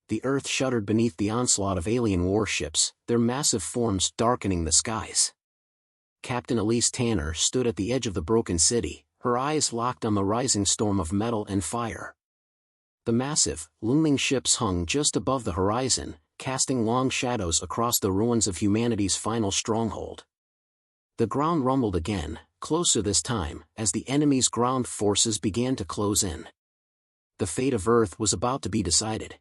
the Earth shuddered beneath the onslaught of alien warships, their massive forms darkening the skies. Captain Elise Tanner stood at the edge of the broken city, her eyes locked on the rising storm of metal and fire. The massive, looming ships hung just above the horizon, casting long shadows across the ruins of humanity's final stronghold. The ground rumbled again, closer this time, as the enemy's ground forces began to close in. The fate of Earth was about to be decided.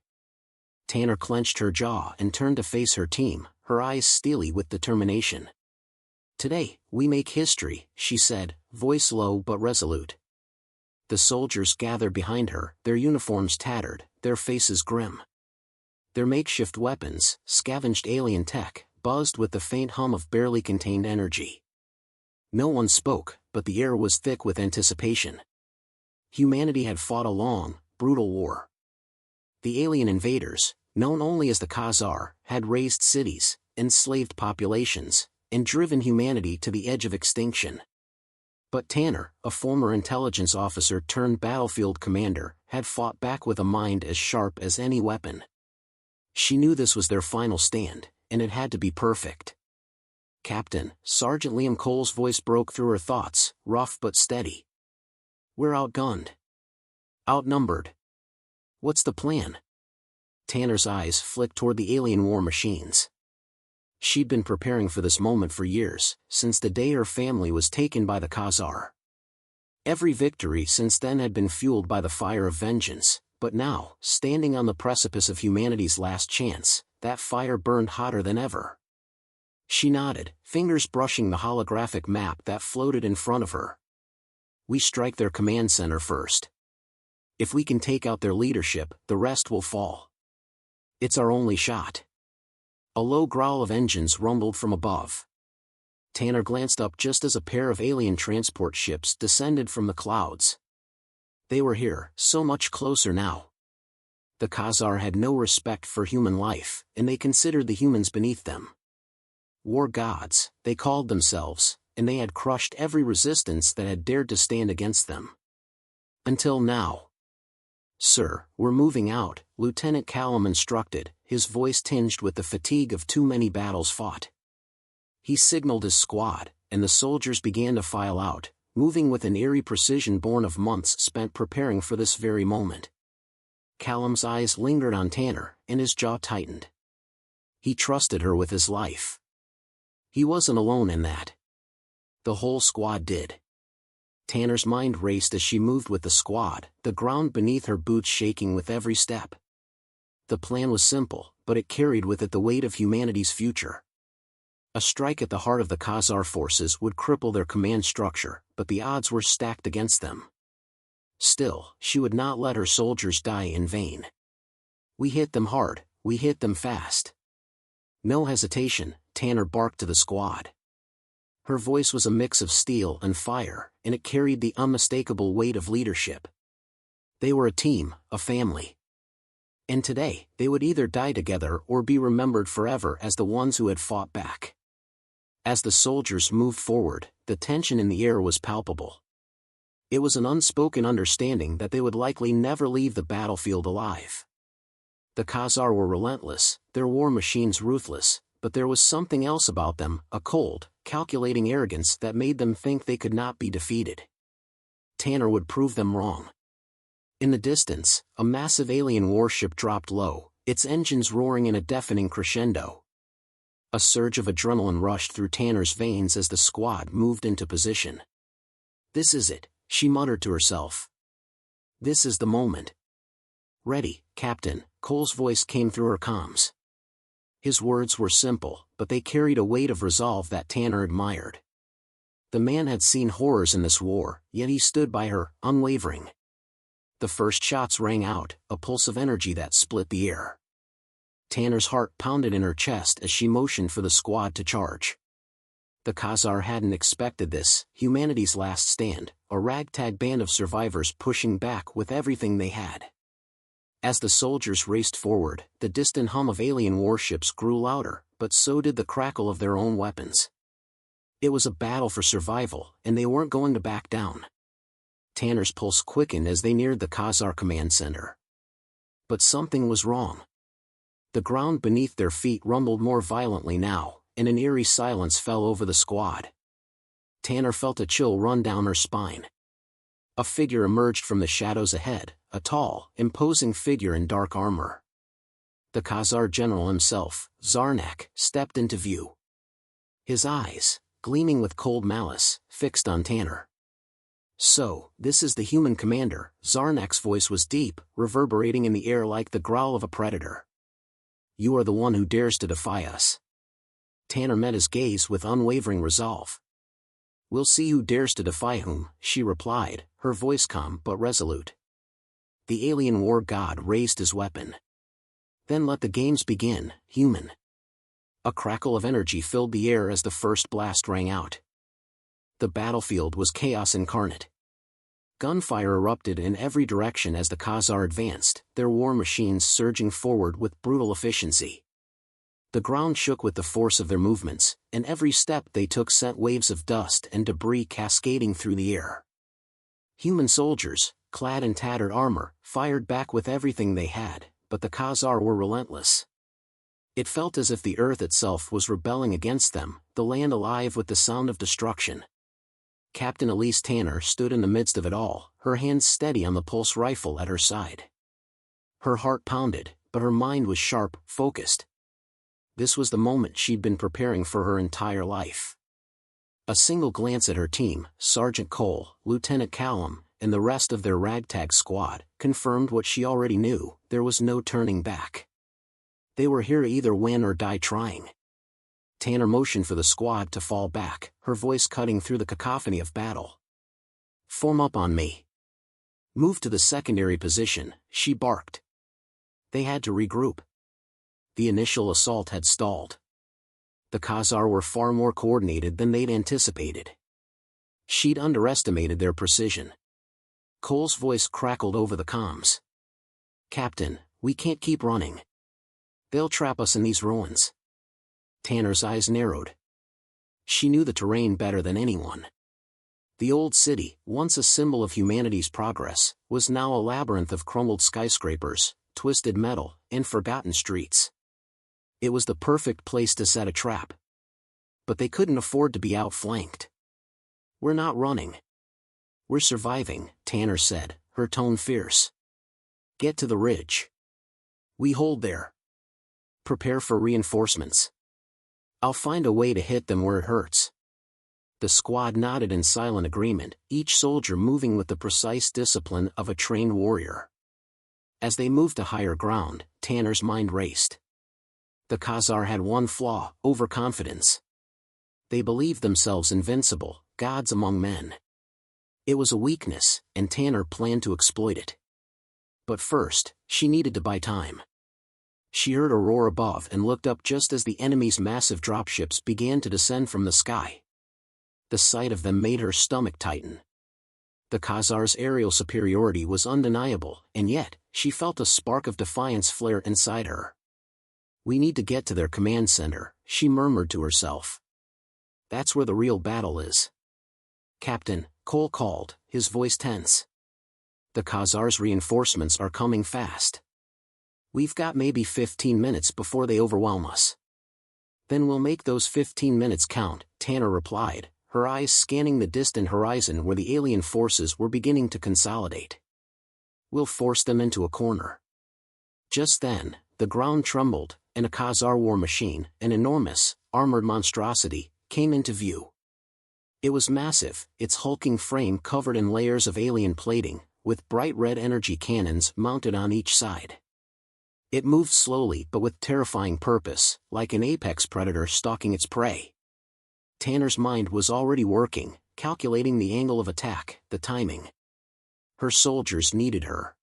Tanner clenched her jaw and turned to face her team, her eyes steely with determination. "Today, we make history," she said, voice low but resolute. The soldiers gathered behind her, their uniforms tattered, their faces grim. Their makeshift weapons, scavenged alien tech, buzzed with the faint hum of barely contained energy. No one spoke, but the air was thick with anticipation. Humanity had fought a long, brutal war. The alien invaders, known only as the Khazar, had razed cities, enslaved populations, and driven humanity to the edge of extinction. But Tanner, a former intelligence officer turned battlefield commander, had fought back with a mind as sharp as any weapon. She knew this was their final stand, and it had to be perfect. "Captain," Sergeant Liam Cole's voice broke through her thoughts, rough but steady. "We're outgunned. Outnumbered. What's the plan?" Tanner's eyes flicked toward the alien war machines. She'd been preparing for this moment for years, since the day her family was taken by the Khazar. Every victory since then had been fueled by the fire of vengeance, but now, standing on the precipice of humanity's last chance, that fire burned hotter than ever. She nodded, fingers brushing the holographic map that floated in front of her. "We strike their command center first. If we can take out their leadership, the rest will fall. It's our only shot." A low growl of engines rumbled from above. Tanner glanced up just as a pair of alien transport ships descended from the clouds. They were here, so much closer now. The Khazar had no respect for human life, and they considered the humans beneath them. War gods, they called themselves, and they had crushed every resistance that had dared to stand against them. Until now. "Sir, we're moving out," Lieutenant Callum instructed, his voice tinged with the fatigue of too many battles fought. He signaled his squad, and the soldiers began to file out, moving with an eerie precision born of months spent preparing for this very moment. Callum's eyes lingered on Tanner, and his jaw tightened. He trusted her with his life. He wasn't alone in that. The whole squad did. Tanner's mind raced as she moved with the squad, the ground beneath her boots shaking with every step. The plan was simple, but it carried with it the weight of humanity's future. A strike at the heart of the Khazar forces would cripple their command structure, but the odds were stacked against them. Still, she would not let her soldiers die in vain. "We hit them hard, we hit them fast." No hesitation, Tanner barked to the squad. Her voice was a mix of steel and fire, and it carried the unmistakable weight of leadership. They were a team, a family. And today, they would either die together or be remembered forever as the ones who had fought back. As the soldiers moved forward, the tension in the air was palpable. It was an unspoken understanding that they would likely never leave the battlefield alive. The Khazar were relentless, their war machines ruthless, but there was something else about them, a cold, calculating arrogance that made them think they could not be defeated. Tanner would prove them wrong. In the distance, a massive alien warship dropped low, its engines roaring in a deafening crescendo. A surge of adrenaline rushed through Tanner's veins as the squad moved into position. "This is it," she muttered to herself. "This is the moment." "Ready, Captain," Cole's voice came through her comms. His words were simple, but they carried a weight of resolve that Tanner admired. The man had seen horrors in this war, yet he stood by her, unwavering. The first shots rang out, a pulse of energy that split the air. Tanner's heart pounded in her chest as she motioned for the squad to charge. The Khazar hadn't expected this, humanity's last stand, a ragtag band of survivors pushing back with everything they had. As the soldiers raced forward, the distant hum of alien warships grew louder, but so did the crackle of their own weapons. It was a battle for survival, and they weren't going to back down. Tanner's pulse quickened as they neared the Khazar command center. But something was wrong. The ground beneath their feet rumbled more violently now, and an eerie silence fell over the squad. Tanner felt a chill run down her spine. A figure emerged from the shadows ahead, a tall, imposing figure in dark armor. The Khazar general himself, Zarnak, stepped into view. His eyes, gleaming with cold malice, fixed on Tanner. "So, this is the human commander." Zarnak's voice was deep, reverberating in the air like the growl of a predator. "You are the one who dares to defy us." Tanner met his gaze with unwavering resolve. "We'll see who dares to defy whom," she replied, her voice calm but resolute. The alien war god raised his weapon. "Then let the games begin, human." A crackle of energy filled the air as the first blast rang out. The battlefield was chaos incarnate. Gunfire erupted in every direction as the Khazar advanced, their war machines surging forward with brutal efficiency. The ground shook with the force of their movements, and every step they took sent waves of dust and debris cascading through the air. Human soldiers, clad in tattered armor, fired back with everything they had, but the Khazar were relentless. It felt as if the earth itself was rebelling against them, the land alive with the sound of destruction. Captain Elise Tanner stood in the midst of it all, her hands steady on the pulse rifle at her side. Her heart pounded, but her mind was sharp, focused. This was the moment she'd been preparing for her entire life. A single glance at her team, Sergeant Cole, Lieutenant Callum, and the rest of their ragtag squad, confirmed what she already knew: there was no turning back. They were here to either win or die trying. Tanner motioned for the squad to fall back, her voice cutting through the cacophony of battle. "Form up on me." "Move to the secondary position," she barked. They had to regroup. The initial assault had stalled. The Khazar were far more coordinated than they'd anticipated. She'd underestimated their precision. Cole's voice crackled over the comms. "Captain, we can't keep running. They'll trap us in these ruins." Tanner's eyes narrowed. She knew the terrain better than anyone. The old city, once a symbol of humanity's progress, was now a labyrinth of crumbled skyscrapers, twisted metal, and forgotten streets. It was the perfect place to set a trap. But they couldn't afford to be outflanked. "We're not running. We're surviving," Tanner said, her tone fierce. "Get to the ridge. We hold there. Prepare for reinforcements. I'll find a way to hit them where it hurts." The squad nodded in silent agreement, each soldier moving with the precise discipline of a trained warrior. As they moved to higher ground, Tanner's mind raced. The Khazar had one flaw: overconfidence. They believed themselves invincible, gods among men. It was a weakness, and Tanner planned to exploit it. But first, she needed to buy time. She heard a roar above and looked up just as the enemy's massive dropships began to descend from the sky. The sight of them made her stomach tighten. The Khazar's aerial superiority was undeniable, and yet, she felt a spark of defiance flare inside her. "We need to get to their command center," she murmured to herself. "That's where the real battle is." "Captain," Cole called, his voice tense. "The Khazar's reinforcements are coming fast. We've got maybe 15 minutes before they overwhelm us." "Then we'll make those 15 minutes count," Tanner replied, her eyes scanning the distant horizon where the alien forces were beginning to consolidate. "We'll force them into a corner." Just then, the ground trembled, and a Khazar war machine, an enormous, armored monstrosity, came into view. It was massive, its hulking frame covered in layers of alien plating, with bright red energy cannons mounted on each side. It moved slowly but with terrifying purpose, like an apex predator stalking its prey. Tanner's mind was already working, calculating the angle of attack, the timing. Her soldiers needed her.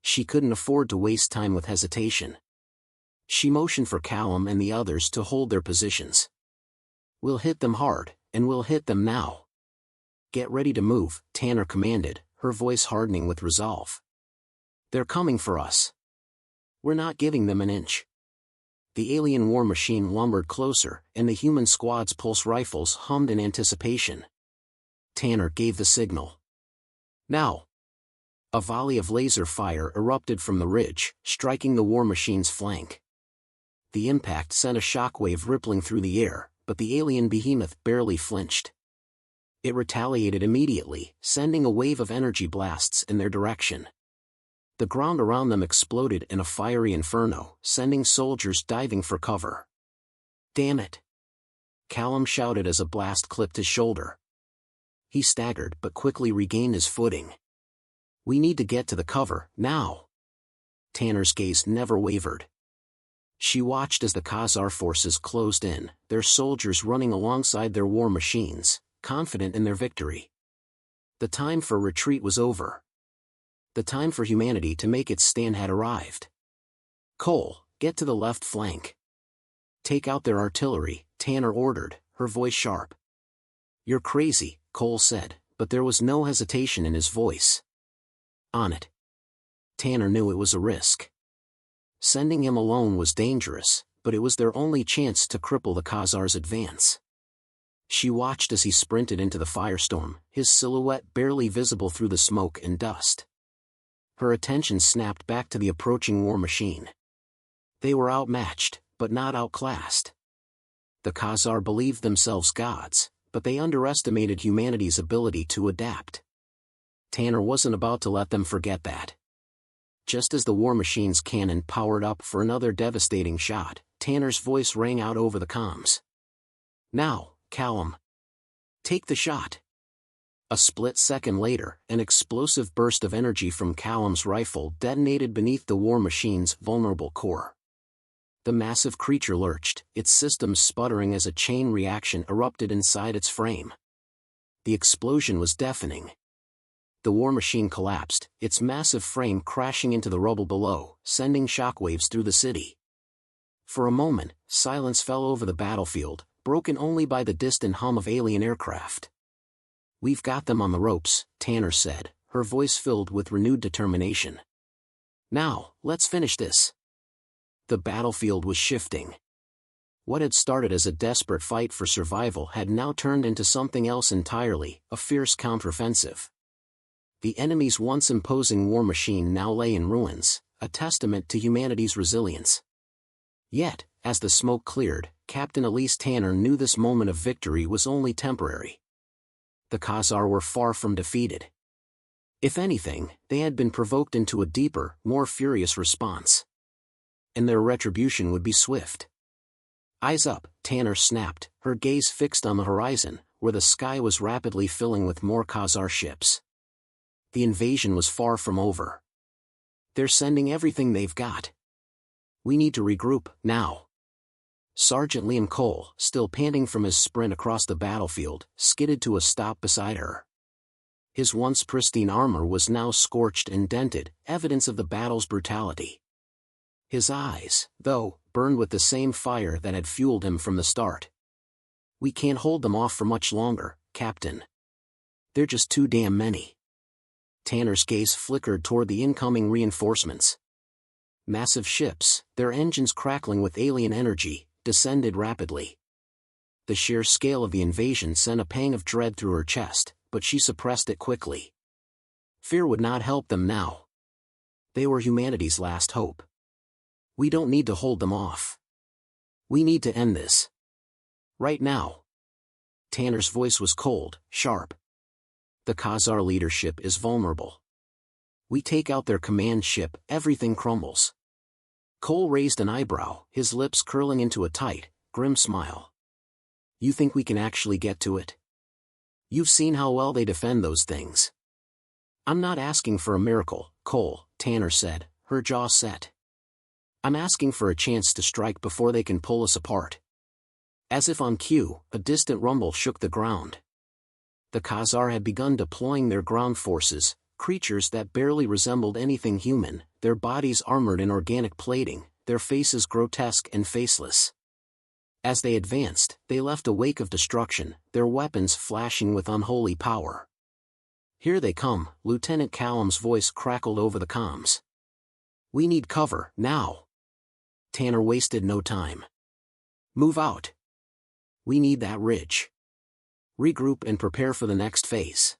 She couldn't afford to waste time with hesitation. She motioned for Callum and the others to hold their positions. "We'll hit them hard, and we'll hit them now." "Get ready to move," Tanner commanded, her voice hardening with resolve. "They're coming for us. We're not giving them an inch." The alien war machine lumbered closer, and the human squad's pulse rifles hummed in anticipation. Tanner gave the signal. "Now!" A volley of laser fire erupted from the ridge, striking the war machine's flank. The impact sent a shockwave rippling through the air, but the alien behemoth barely flinched. It retaliated immediately, sending a wave of energy blasts in their direction. The ground around them exploded in a fiery inferno, sending soldiers diving for cover. "Damn it!" Callum shouted as a blast clipped his shoulder. He staggered but quickly regained his footing. "We need to get to the cover, now." Tanner's gaze never wavered. She watched as the Khazar forces closed in, their soldiers running alongside their war machines, confident in their victory. The time for retreat was over. The time for humanity to make its stand had arrived. "Cole, get to the left flank. Take out their artillery," Tanner ordered, her voice sharp. "You're crazy," Cole said, but there was no hesitation in his voice. "On it." Tanner knew it was a risk. Sending him alone was dangerous, but it was their only chance to cripple the Khazar's advance. She watched as he sprinted into the firestorm, his silhouette barely visible through the smoke and dust. Her attention snapped back to the approaching war machine. They were outmatched, but not outclassed. The Khazar believed themselves gods, but they underestimated humanity's ability to adapt. Tanner wasn't about to let them forget that. Just as the war machine's cannon powered up for another devastating shot, Tanner's voice rang out over the comms. "Now, Callum. Take the shot." A split second later, an explosive burst of energy from Callum's rifle detonated beneath the war machine's vulnerable core. The massive creature lurched, its systems sputtering as a chain reaction erupted inside its frame. The explosion was deafening. The war machine collapsed, its massive frame crashing into the rubble below, sending shockwaves through the city. For a moment, silence fell over the battlefield, broken only by the distant hum of alien aircraft. "We've got them on the ropes," Tanner said, her voice filled with renewed determination. "Now, let's finish this." The battlefield was shifting. What had started as a desperate fight for survival had now turned into something else entirely, a fierce counteroffensive. The enemy's once imposing war machine now lay in ruins, a testament to humanity's resilience. Yet, as the smoke cleared, Captain Elise Tanner knew this moment of victory was only temporary. The Khazar were far from defeated. If anything, they had been provoked into a deeper, more furious response. And their retribution would be swift. "Eyes up," Tanner snapped, her gaze fixed on the horizon, where the sky was rapidly filling with more Khazar ships. The invasion was far from over. They're sending everything they've got. We need to regroup, now. Sergeant Liam Cole, still panting from his sprint across the battlefield, skidded to a stop beside her. His once pristine armor was now scorched and dented, evidence of the battle's brutality. His eyes, though, burned with the same fire that had fueled him from the start. "We can't hold them off for much longer, Captain. They're just too damn many." Tanner's gaze flickered toward the incoming reinforcements. Massive ships, their engines crackling with alien energy, descended rapidly. The sheer scale of the invasion sent a pang of dread through her chest, but she suppressed it quickly. Fear would not help them now. They were humanity's last hope. "We don't need to hold them off. We need to end this. Right now." Tanner's voice was cold, sharp. "The Khazar leadership is vulnerable. We take out their command ship, everything crumbles." Cole raised an eyebrow, his lips curling into a tight, grim smile. "You think we can actually get to it? You've seen how well they defend those things." "I'm not asking for a miracle, Cole," Tanner said, her jaw set. "I'm asking for a chance to strike before they can pull us apart." As if on cue, a distant rumble shook the ground. The Khazar had begun deploying their ground forces, creatures that barely resembled anything human, their bodies armored in organic plating, their faces grotesque and faceless. As they advanced, they left a wake of destruction, their weapons flashing with unholy power. "Here they come," Lieutenant Callum's voice crackled over the comms. "We need cover, now." Tanner wasted no time. "Move out. We need that ridge. Regroup and prepare for the next phase."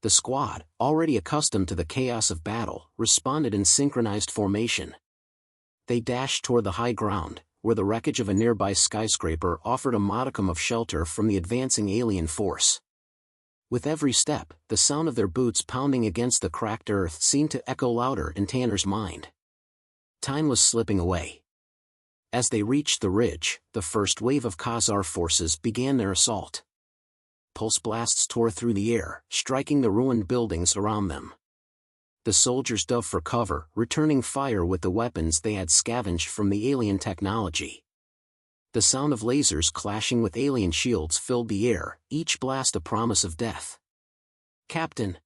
The squad, already accustomed to the chaos of battle, responded in synchronized formation. They dashed toward the high ground, where the wreckage of a nearby skyscraper offered a modicum of shelter from the advancing alien force. With every step, the sound of their boots pounding against the cracked earth seemed to echo louder in Tanner's mind. Time was slipping away. As they reached the ridge, the first wave of Khazar forces began their assault. Pulse blasts tore through the air, striking the ruined buildings around them. The soldiers dove for cover, returning fire with the weapons they had scavenged from the alien technology. The sound of lasers clashing with alien shields filled the air, each blast a promise of death. "Captain!"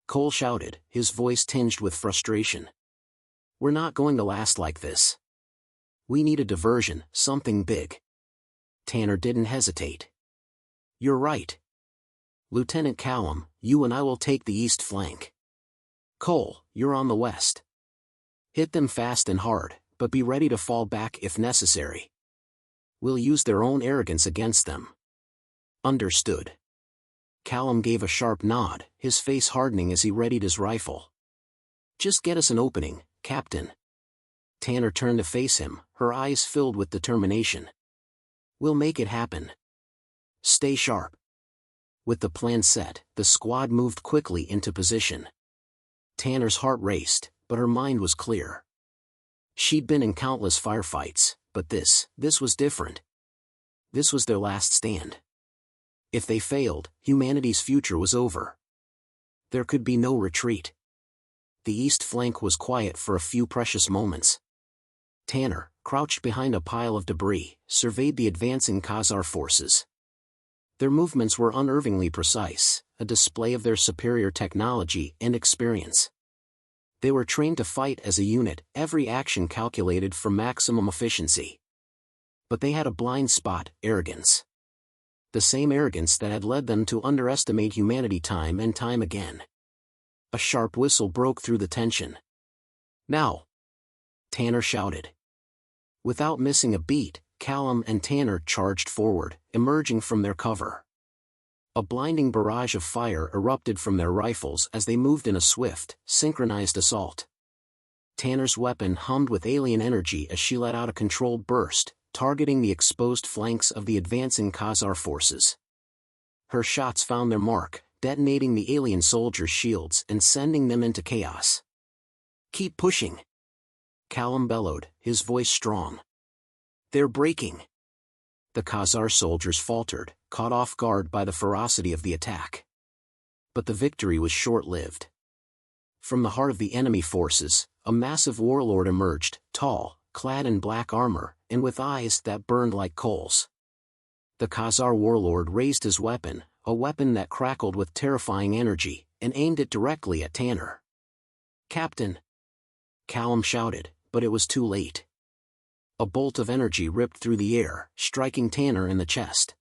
Cole shouted, his voice tinged with frustration. "We're not going to last like this. We need a diversion, something big." Tanner didn't hesitate. "You're right. Lieutenant Callum, you and I will take the east flank. Cole, you're on the west. Hit them fast and hard, but be ready to fall back if necessary. We'll use their own arrogance against them." "Understood." Callum gave a sharp nod, his face hardening as he readied his rifle. "Just get us an opening, Captain." Tanner turned to face him, her eyes filled with determination. "We'll make it happen. Stay sharp." With the plan set, the squad moved quickly into position. Tanner's heart raced, but her mind was clear. She'd been in countless firefights, but this was different. This was their last stand. If they failed, humanity's future was over. There could be no retreat. The east flank was quiet for a few precious moments. Tanner, crouched behind a pile of debris, surveyed the advancing Khazar forces. Their movements were unnervingly precise, a display of their superior technology and experience. They were trained to fight as a unit, every action calculated for maximum efficiency. But they had a blind spot: arrogance. The same arrogance that had led them to underestimate humanity time and time again. A sharp whistle broke through the tension. "Now!" Tanner shouted. Without missing a beat, Callum and Tanner charged forward, emerging from their cover. A blinding barrage of fire erupted from their rifles as they moved in a swift, synchronized assault. Tanner's weapon hummed with alien energy as she let out a controlled burst, targeting the exposed flanks of the advancing Khazar forces. Her shots found their mark, detonating the alien soldiers' shields and sending them into chaos. "Keep pushing!" Callum bellowed, his voice strong. "They're breaking." The Khazar soldiers faltered, caught off guard by the ferocity of the attack. But the victory was short-lived. From the heart of the enemy forces, a massive warlord emerged, tall, clad in black armor, and with eyes that burned like coals. The Khazar warlord raised his weapon, a weapon that crackled with terrifying energy, and aimed it directly at Tanner. "Captain!" Callum shouted, but it was too late. A bolt of energy ripped through the air, striking Tanner in the chest.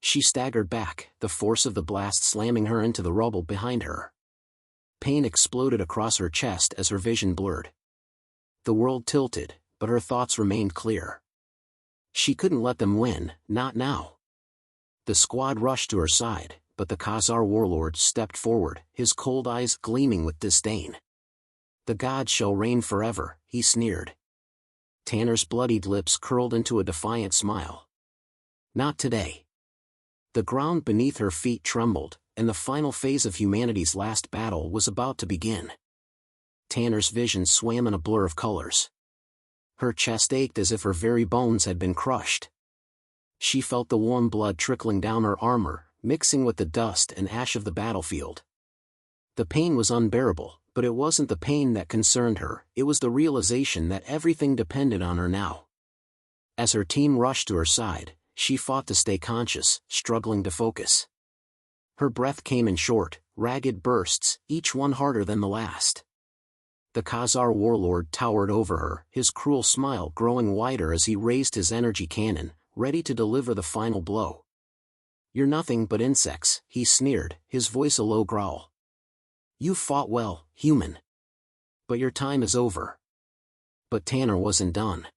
She staggered back, the force of the blast slamming her into the rubble behind her. Pain exploded across her chest as her vision blurred. The world tilted, but her thoughts remained clear. She couldn't let them win, not now. The squad rushed to her side, but the Khazar warlord stepped forward, his cold eyes gleaming with disdain. "The gods shall reign forever," he sneered. Tanner's bloodied lips curled into a defiant smile. "Not today." The ground beneath her feet trembled, and the final phase of humanity's last battle was about to begin. Tanner's vision swam in a blur of colors. Her chest ached as if her very bones had been crushed. She felt the warm blood trickling down her armor, mixing with the dust and ash of the battlefield. The pain was unbearable, but it wasn't the pain that concerned her, it was the realization that everything depended on her now. As her team rushed to her side, she fought to stay conscious, struggling to focus. Her breath came in short, ragged bursts, each one harder than the last. The Khazar warlord towered over her, his cruel smile growing wider as he raised his energy cannon, ready to deliver the final blow. "You're nothing but insects," he sneered, his voice a low growl. "You fought well, human. But your time is over." But Tanner wasn't done.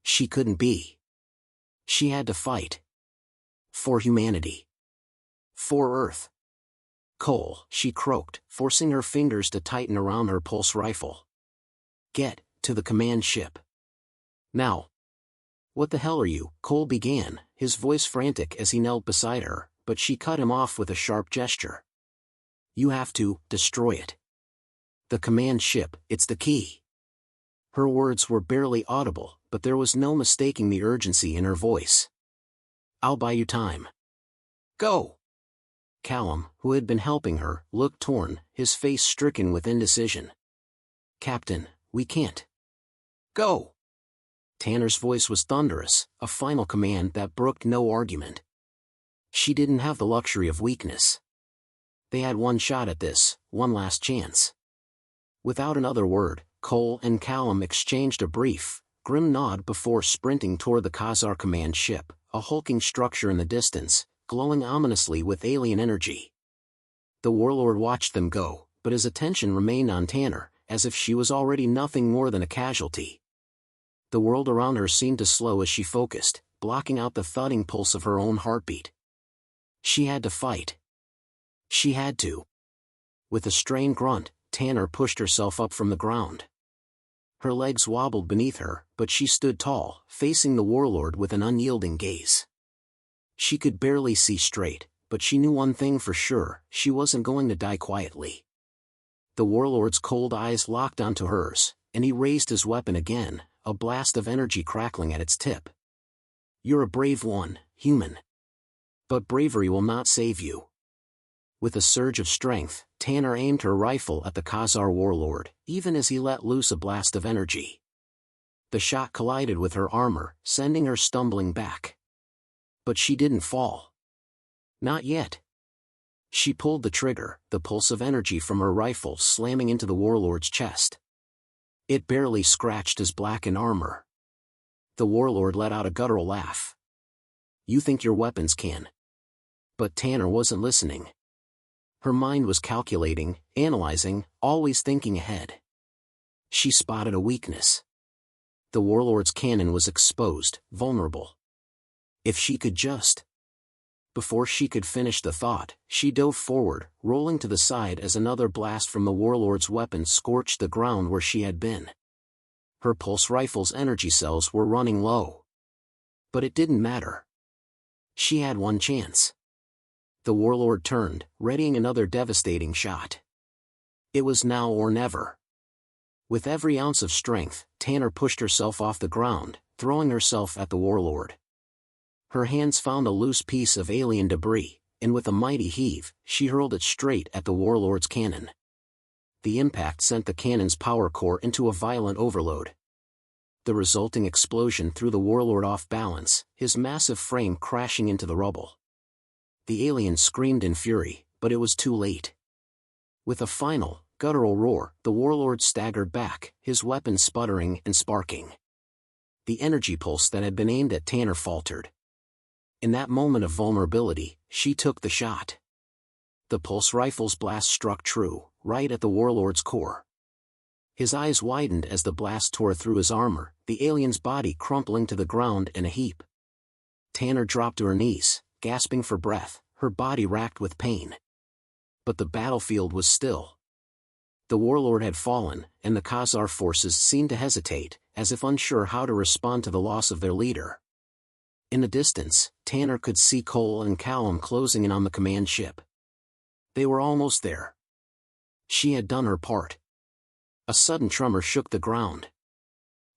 She couldn't be. She had to fight. For humanity. For Earth. "Cole," she croaked, forcing her fingers to tighten around her pulse rifle. "Get to the command ship. Now." What the hell are you? Cole began, his voice frantic as he knelt beside her, but she cut him off with a sharp gesture. You have to destroy it. The command ship, it's the key. Her words were barely audible, but there was no mistaking the urgency in her voice. I'll buy you time. Go! Callum, who had been helping her, looked torn, his face stricken with indecision. Captain, we can't. Go! Tanner's voice was thunderous, a final command that brooked no argument. She didn't have the luxury of weakness. They had one shot at this, one last chance. Without another word, Cole and Callum exchanged a brief, grim nod before sprinting toward the Khazar command ship, a hulking structure in the distance, glowing ominously with alien energy. The warlord watched them go, but his attention remained on Tanner, as if she was already nothing more than a casualty. The world around her seemed to slow as she focused, blocking out the thudding pulse of her own heartbeat. She had to fight. She had to. With a strained grunt, Tanner pushed herself up from the ground. Her legs wobbled beneath her, but she stood tall, facing the warlord with an unyielding gaze. She could barely see straight, but she knew one thing for sure, she wasn't going to die quietly. The warlord's cold eyes locked onto hers, and he raised his weapon again, a blast of energy crackling at its tip. You're a brave one, human. But bravery will not save you. With a surge of strength, Tanner aimed her rifle at the Khazar warlord, even as he let loose a blast of energy. The shot collided with her armor, sending her stumbling back. But she didn't fall. Not yet. She pulled the trigger, the pulse of energy from her rifle slamming into the warlord's chest. It barely scratched his blackened armor. The warlord let out a guttural laugh. You think your weapons can. But Tanner wasn't listening. Her mind was calculating, analyzing, always thinking ahead. She spotted a weakness. The warlord's cannon was exposed, vulnerable. If she could just... Before she could finish the thought, she dove forward, rolling to the side as another blast from the warlord's weapon scorched the ground where she had been. Her pulse rifle's energy cells were running low. But it didn't matter. She had one chance. The warlord turned, readying another devastating shot. It was now or never. With every ounce of strength, Tanner pushed herself off the ground, throwing herself at the warlord. Her hands found a loose piece of alien debris, and with a mighty heave, she hurled it straight at the warlord's cannon. The impact sent the cannon's power core into a violent overload. The resulting explosion threw the warlord off balance, his massive frame crashing into the rubble. The alien screamed in fury, but it was too late. With a final, guttural roar, the warlord staggered back, his weapon sputtering and sparking. The energy pulse that had been aimed at Tanner faltered. In that moment of vulnerability, she took the shot. The pulse rifle's blast struck true, right at the warlord's core. His eyes widened as the blast tore through his armor, the alien's body crumpling to the ground in a heap. Tanner dropped to her knees, gasping for breath, her body racked with pain. But the battlefield was still. The warlord had fallen, and the Khazar forces seemed to hesitate, as if unsure how to respond to the loss of their leader. In the distance, Tanner could see Cole and Callum closing in on the command ship. They were almost there. She had done her part. A sudden tremor shook the ground.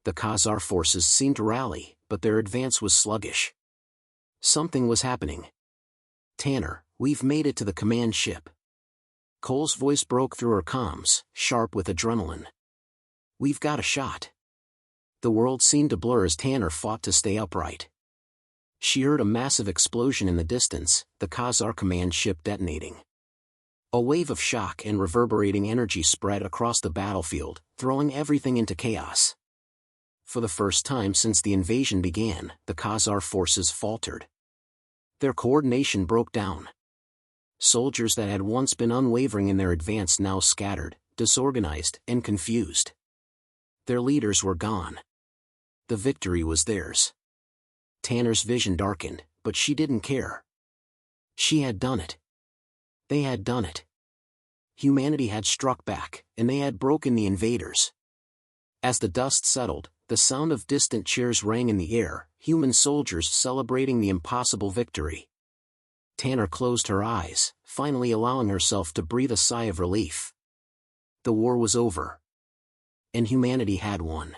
The Khazar forces seemed to rally, but their advance was sluggish. Something was happening. Tanner, we've made it to the command ship. Cole's voice broke through her comms, sharp with adrenaline. We've got a shot. The world seemed to blur as Tanner fought to stay upright. She heard a massive explosion in the distance, the Khazar command ship detonating. A wave of shock and reverberating energy spread across the battlefield, throwing everything into chaos. For the first time since the invasion began, the Khazar forces faltered. Their coordination broke down. Soldiers that had once been unwavering in their advance now scattered, disorganized, and confused. Their leaders were gone. The victory was theirs. Tanner's vision darkened, but she didn't care. She had done it. They had done it. Humanity had struck back, and they had broken the invaders. As the dust settled, The sound of distant cheers rang in the air, human soldiers celebrating the impossible victory. Tanner closed her eyes, finally allowing herself to breathe a sigh of relief. The war was over. And humanity had won.